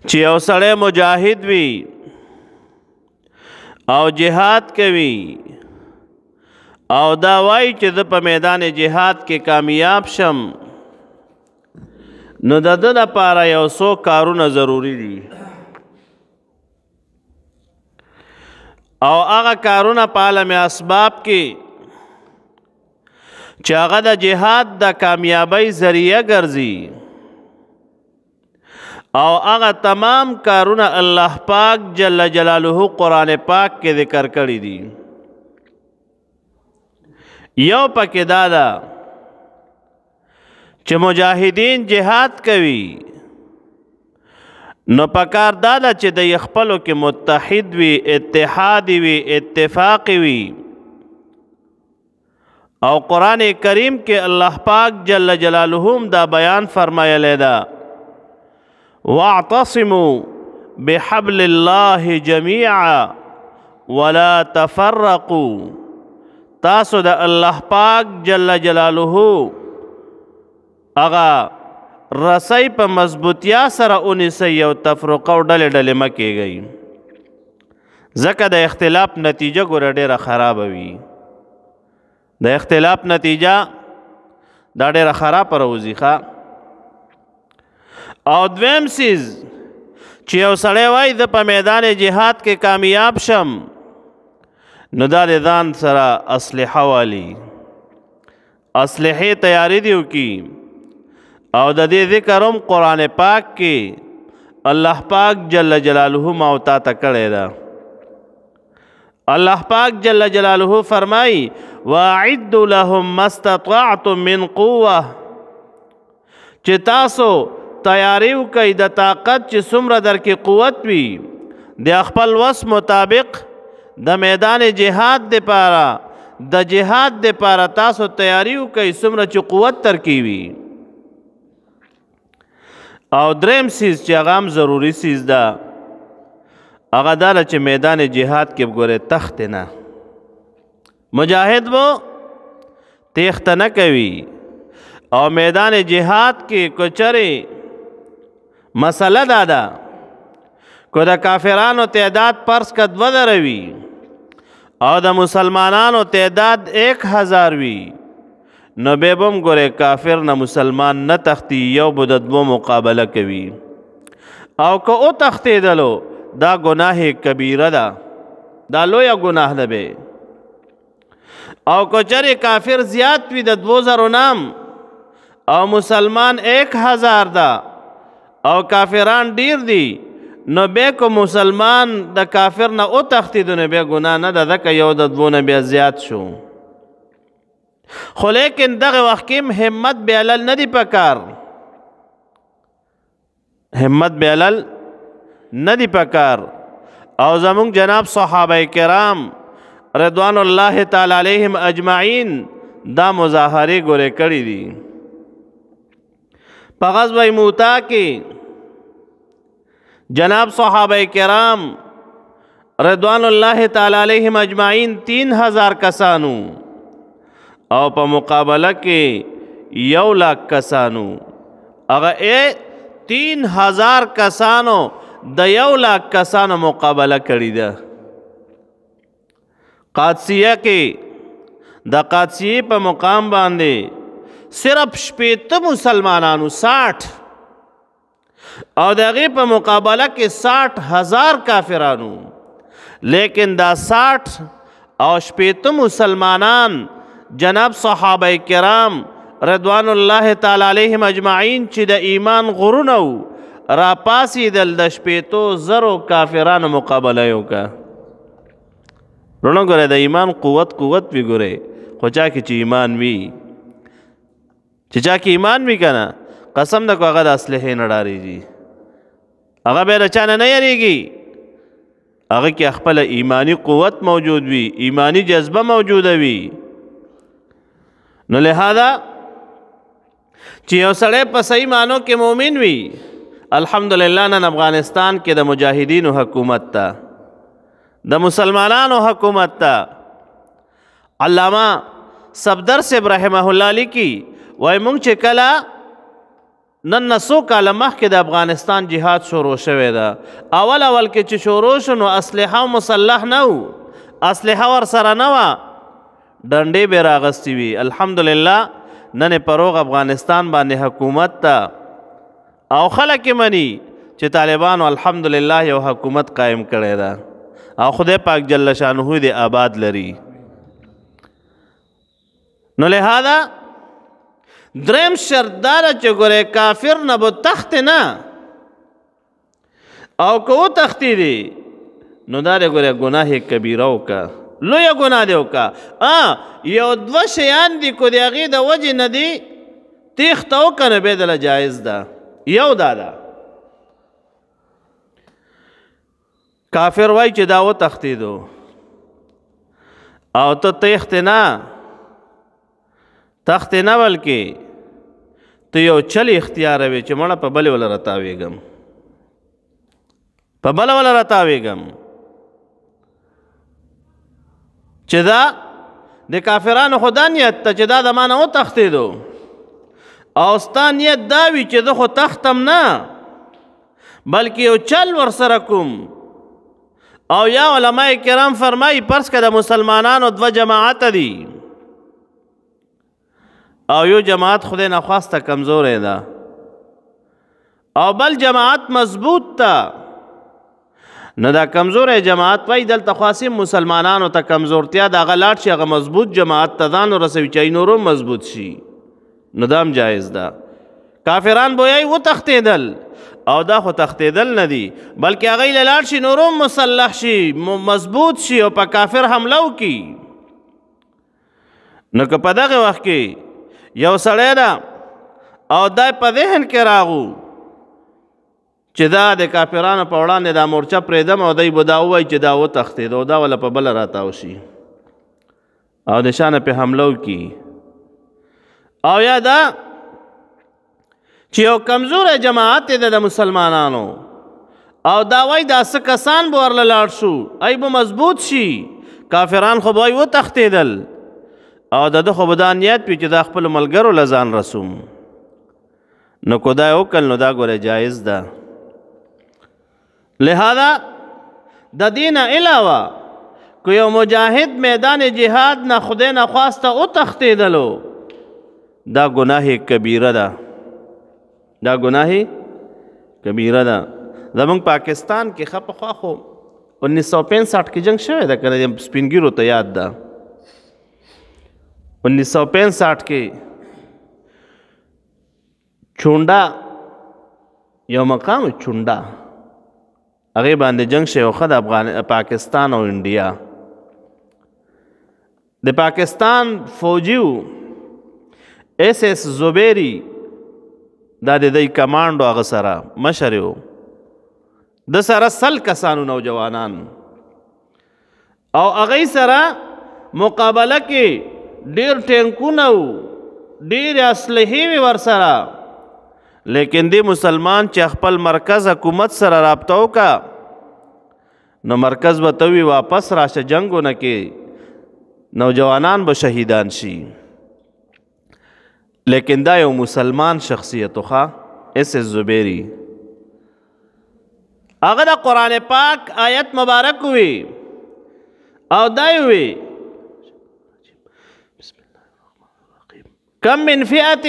چې یو سړی مجاهد وي او جهاد کوي او دا وایي چې زه په میدان جهاد کې کامیاب شم، نو د ده لپاره یو څو کارونه ضروري دي، او هغه کارونه په عالم اسباب کې چې هغه د جهاد د کامیابی ذریعه ګرځي، او هغه تمام کارونه الله پاک جل جلاله قرآن پاک کې ذکر کړي دي. یو پکې دا ده چې مجاهدین جهاد کوي، نو پکار دا ده چې د خپلو کې متحد وي، اتحاد وي، اتفاق وي. او قرآن کریم کې الله پاک جل جلاله دا بیان فرمایلی ده، واعتصموا بحبل الله جميعا ولا تفرقوا. تاسو د الله پاک جل جلاله اغا رسی په مضبوطیا سره اونیسی او تفرقه او ډلې ډلې مه کیږئ، ځکه د اختلاف نتیجه ګوره ډېره خرابه وي. د اختلاف نتیجه دا ډېره خرابه راوځي ښه. او دویم سیز چې یو سړی وایي زه په میدان جهاد کې کامیاب شم، نو دا د ځان سره اسلحه والی، اسلحې تیاری دی وکړي، او د دې ذکر هم قرآن پاک کې الله پاک جل جلاله ما او تا ته کړی ده. الله پاک جل جلاله فرمایي واعدوا لهم ما استطعتم من قوه، چې تاسو تیاری وکئ د طاقت چې څومره در کې قوت وي، د خپل وس مطابق د میدان جهاد دپاره د جهاد دپاره تاسو تیاری وکئ څومره چې قوت در کې وي. او دریم سیز چې هغه هم ضروري سیز ده، هغه دا ده چې میدان جهاد کې ګورې تخت نه، مجاهد و تیخته نه کوي. او میدان جهاد کې کچرې مسله دا ده که د کافرانو تعداد فرض که 2000 وي او د مسلمانانو تعداد 1000 وي، نو بیا به هم ګورې کافر نه مسلمان نه تختی، یو به د دوه مقابله کوي. او که او تختېدلو دا ګناه کبیره ده، دا لویه ګناه ده به. او که چرې کافر زیات وي د 2000 نام او مسلمان 1000 ده او کافران ډیر دي، نو بیا که مسلمان د کافر نه او تختېدو نو بیا ګناه نه ده، ځکه یو د دوه نه بیا زیات شو. خو لیکن دغه وخت کې همت بیلل نه دی پکار، همت بیلل نه دی پکار. او زمونږ جناب صحابه کرام رضوان الله تعالی علیهم اجمعین دا مظاهرې ګورې کړي دي. په غزوه موته کې جناب صحابه کرام رضوان الله تعالی علیهم اجمعین 3000 کسانو، او په مقابله کې 1,00,000 کسانو. هغه 3000 کسانو د 1,00,000 کسانو مقابله کړې ده. قادسیه کې د قادسیه په مقام باندې صرف 60 مسلمانانو 60، او د هغې په مقابله کې 60,000 کافرانو. لیکن دا 60 او 60 مسلمانان جناب صحابه کرام رضوان الله تعالی علیهم اجمعین چې د ایمان غرونه را پاسېدل، د 60,000 کافرانو مقابله یې وکړه. وروڼو ګورئ د ایمان قوت وي ګورئ، خو چا کې چې ایمان وي، چې چا کې ایمان وي که نه قسم ده کو هغه د اسلحې نه ډارېږي، هغه بیا د چا نه یریږي، هغه کې خپله ایمانی قوت موجود وي، ایمانی جذبه موجوده وي. نو لہذا چې یو سړی په صحیح معنو کې مؤمن وي، الحمدلله نن افغانستان کې د مجاهدینو حکومت ته، د مسلمانانو حکومت ته. علامه صفدر صاحب رحمه الله لیکي، وایي مونږ چې کله نن نه څو کاله مخکې د افغانستان جهاد شروع شوی ده. اول کې چې شروع شو نو اسلحه او مسلح نه و، اسلحه ورسره نه وه، ډنډې به یې راغستې وي. الحمدلله نن یې په روغ افغانستان باندې حکومت ته او خلک یې مني چې طالبانو الحمدلله یو حکومت قایم کړی ده او خدای پاک جل شانه دې آباد لري. نو لہذا دریم شرط دا ده چې ګورې کافر نه به تختې نه، او که وتښتېدې نو دا دی ګورې ګناه کبیره وکړه، لویه ګناه دې وکړه. یو دوه شیان دي که د هغې د وجې نه دي تېښته وکړه نو بیا دله جایز ده. یو دا ده کافر وایي چې دا وتښتېدو او ته تېښتې نه، تختې نه بلکې ته یو چل اختیاروې چې مړه په بلې وله راتاوېږم، په بله وله راتاوېږم، چې دا د کافرانو خو دا نیت ته چې دا د ما نه وتښتېدو او ستا نیت دا وي چې زه خو تختم نه بلکې یو چل ورسره کوم. او یا علماء کرام فرمایي فرض که د مسلمانانو دوه جماعته دي او یو جماعت خدای نخواسته کمزوری ده او بل جماعت مضبوط ده، نو دا کمزوری جماعت وایي دلته خاصم مسلمانانو ته کمزورتیا د هغه لاړ شي هغه مضبوط جماعت ته ځان ورسوي چې نور هم مضبوط شي، نو دا هم جایز ده. کافران بویایي وتښتېدل او دا خو تښتېدل نه دي بلکې هغوی له لاړ شي نور هم مسلح شي مضبوط شي او په کافر حمله وکړي. نو که په دغه وخت کې یو سړی ده او دا په ذهن کې راغو چې دا د کافرانو په وړاندې دا مورچه پرېږدم او دی به دا ووایي چې دا وتښتېد او دا وله په بله راتاو شي او د شانه پې حمله وکړي. او یا دا چې یو کمزوری جماعت دی د مسلمانانو او دا وایي دا څه کسان به ورله لاړ شو ای به مضبوط شي، کافران خو به وایي وتښتېدل او د ده خو به دا نیت وي چې دا خپلو ملګرو له ځان رسوم، نو که دا یې وکړل نو دا ګوره جایز ده. لہذا د دې نه علاوه که یو مجاهد میدان جهاد نه خدای نخواسته وتښتېدلو دا ګناه کبیره ده، دا ګناه کبیره ده. زمونږ پاکستان کې ښه پخوا خو 1965 کې جنګ شوی ده که نه سپین ږیرو ته یاد ده 1965 کې چونډا یو مقام چونډا هغې باندې جنګ شوی ښه د پاکستان او انډیا. د پاکستان فوجي و SS زبیری دا د دوی کمانډو هغه سره مشر و، د سره 100 کسانو نوجوانان او هغې سره مقابله کې ډیر ټینکونه و ډیرې اسلحې وې ورسره، لیکن دی مسلمان چې خپل مرکز حکومت سره رابطه وکړه نو مرکز به ته وي واپس راشه جنګونه کې نوجوانان به شهیدان شي. لیکن دا یو مسلمان شخصیت خوا SS زبیری هغه د قرآن پاک آیت مبارک وی او دا وی کم من فئة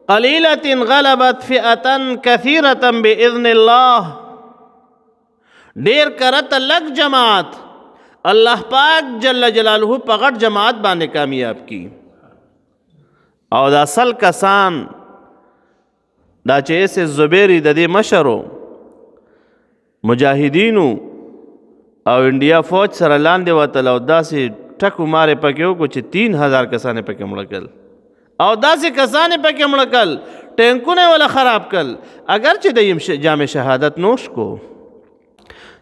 قلیلة غلبت فئة کثیرة بإذن اللہ، ډیر کرت لگ جماعت اللہ پاک جل جلالہ په غټ جماعت باندې کامیاب کی. او دا 100 کسان دا چې SS زبیری د دې مشرو مجاهدینو او انډیا فوج سره لاندې وتل او داسې ټکو مارې پکې وکړو چې 3000 کسان یې پکې مړه کړل او داسې کسان یې پکې مړه کړل ټینکونه یې وله خراب کړل. اگر چې د جام شهادت نوش کو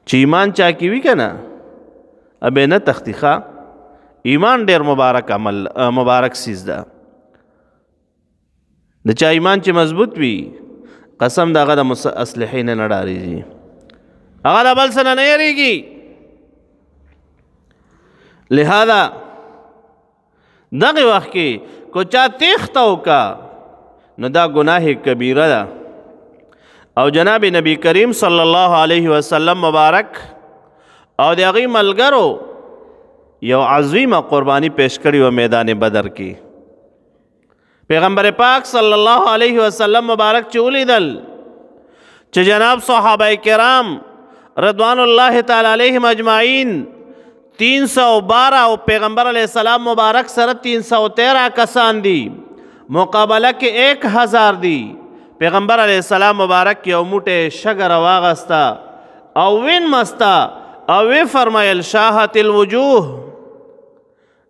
چې ایمان چا کې وي که نه ابې نه تختی ښه ایمان ډېر مبارک عمل مبارک سیز ده. د چا ایمان چې مضبوط وي قسم د هغه د اسلحې نه ډارېږي، هغه د بل څه نه یېرېږي. لہذا دغه وخت کې کو چا تیښته وکړه نو دا گناه کبیره ده. او جناب نبی کریم صلی الله علیه وسلم مبارک او د هغې ملګرو یو عظیمه قربانی پیش کړې و میدان بدر کې. پیغمبر پاک صلی الله علیه وسلم مبارک چې ولیدل چې جناب صحابه کرام رضوان الله تعالی علیهم اجمعین 312 او پیغمبر علیہ السلام مبارک سره 313 کسان دي، مقابله کې 1000 دي. پیغمبر علیہ السلام مبارک یو موټه شګه راواغسته او وین مستا او وی فرمایل شاهت الوجوه،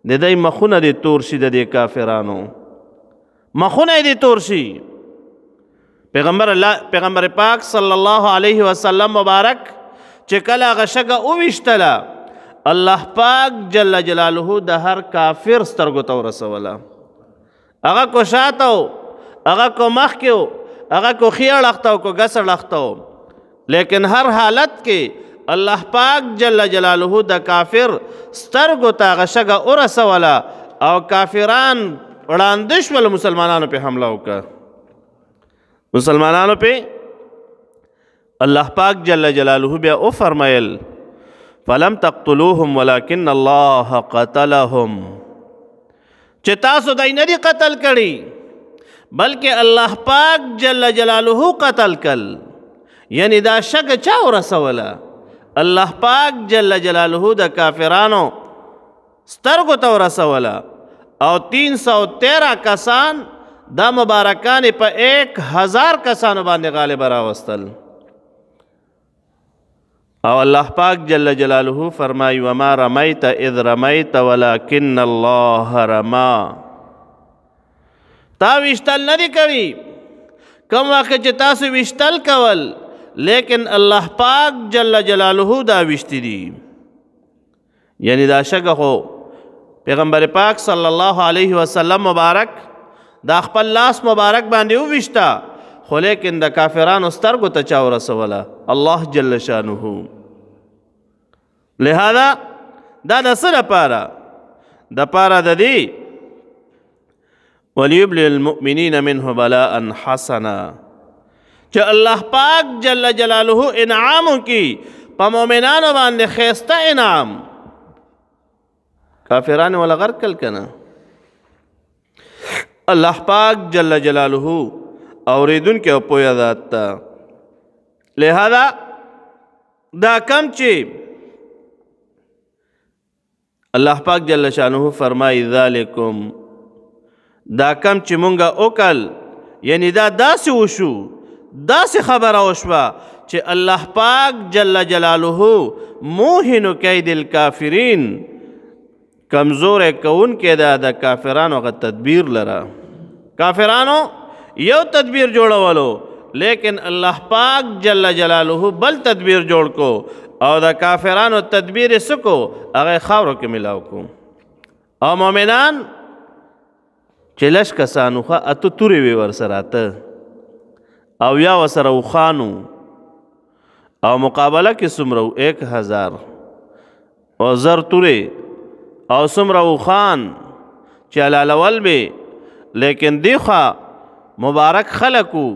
د دې مخونه دي تور شي، د دې کافرانو مخونه دي تور شي. پیغمبر پاک صلی الله علیه وسلم مبارک چې کله هغه شګه وویشتله، الله پاک جل جلاله د هر کافر سترګو ته ورسوله. هغه کو شاته و، هغه کو مخکې و، هغه کو ښي اړخ ته و، کو ګس اړخ ته و، لیکن هر حالت کې الله پاک جل جلاله د کافر سترګو ته هغه شګه ورسوله او کافران وړاندې شول، مسلمانانو پې حمله وکړه. مسلمانانو پہ اللہ پاک جل جلالہ بیا او فرمائل فلم تقتلوهم ولكن اللہ قتلهم، چې تاسو دای نه دي قتل کړي بلکې الله پاک جل جلالہ قتل کل. یعنی دا شګه چا ورسوله؟ الله پاک جل جلالہ د کافرانو سترګو ته ورسوله او 313 کسان دا مبارکان په 1000 کسانو باندې غالب راوستل. او الله پاک جل جلاله فرمای وما رمیت اذ رمیت ولكن الله رما. تا وشتل ندی کړي کوم وخت چې تاسو وشتل کول، لیکن الله پاک جل جلاله دا وشتی دي. یعنی دا شګه خو پیغمبر پاک صلی الله علیه وسلم مبارک دا خپل لاس مبارک باندې وویشتا، خو لیکن د کافرانو سترګو ته چا ورسوله؟ الله جل شانه. لہذا دا د څه لپاره؟ د پاره د دې وليبلي المؤمنین منه بلاء حسنا، چې الله پاک جل جلاله انعام کی په مؤمنانو باندې خیسته انعام. کافران ولا غرقل کنه. اللہ پاک جل جلالہ اوریدن کے پویا ذات تا. لہذا دا کم چی اللہ پاک جل شانہ فرمائی ذالکم، دا کم چی منگا اوکل، یعنی دا سی وشو، دا سی خبر اوشوا چی اللہ پاک جل جلالہ موہن کید الکافرین، کمزور کون کے دا کافرانو کا تدبیر لرا. کافرانو یو تدبیر جوړولو، لیکن الله پاک جل جلالہ بل تدبیر جوړ کو او دا کافرانو تدبیر سکو هغه خاورو کې ملاو کو. او مومنان چې لش کسانو خوا اتو توری وی ورسره اته او یا وسره وخانو او مقابله کې څومره 1000 او زر توری او څومره وخان چې علالول به، لیکن دیخوا مبارک خلقو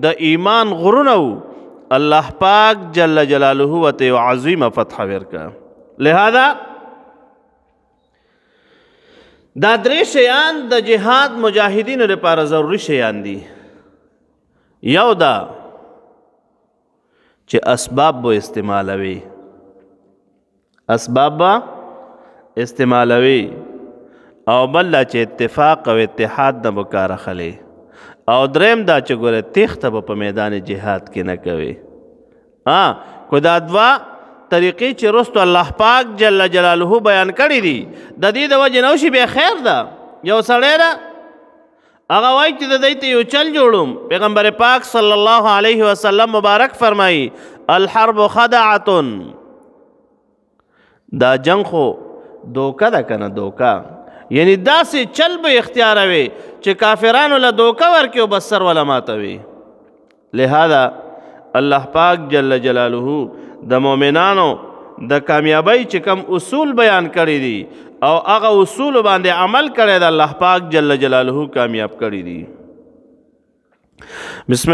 د ایمان غرونو الله پاک جل جلاله وته عظیم فتح ورکا. لہذا دا درې شیان د جهاد مجاهدینو لپاره ضروری شیان دي. یو دا چې اسباب به استعمالوي، اسباب به استعمالوي، او بل چې اتفاق او اتحاد نه وکړ خلی، او دریم دا چې ګوره تیښته به په میدان جهاد کې نه کوي. کو دا دوا طریقې چې رستو الله پاک جل جلاله بیان کړي دي، د دې د وجې نه وشي بیا خیر ده. یو سړی ده هغه وایي چې د دې ته یو چل جوړوم. پیغمبر پاک صلی الله علیه وسلم مبارک فرمایي الحرب خدعة، دا جنگ خو دوکه ده کنه، دوکه یعنی داسې چل به اختیاروي چې کافرانو له دوکه ورکړي او بس سر ولا ماتوي. لہذا الله پاک جل جلاله د مؤمنانو د کامیابی چې کم اصول بیان کړي دي او هغه اصول باندې عمل کړي د الله پاک جل جلاله کامیاب کړي دي. بسم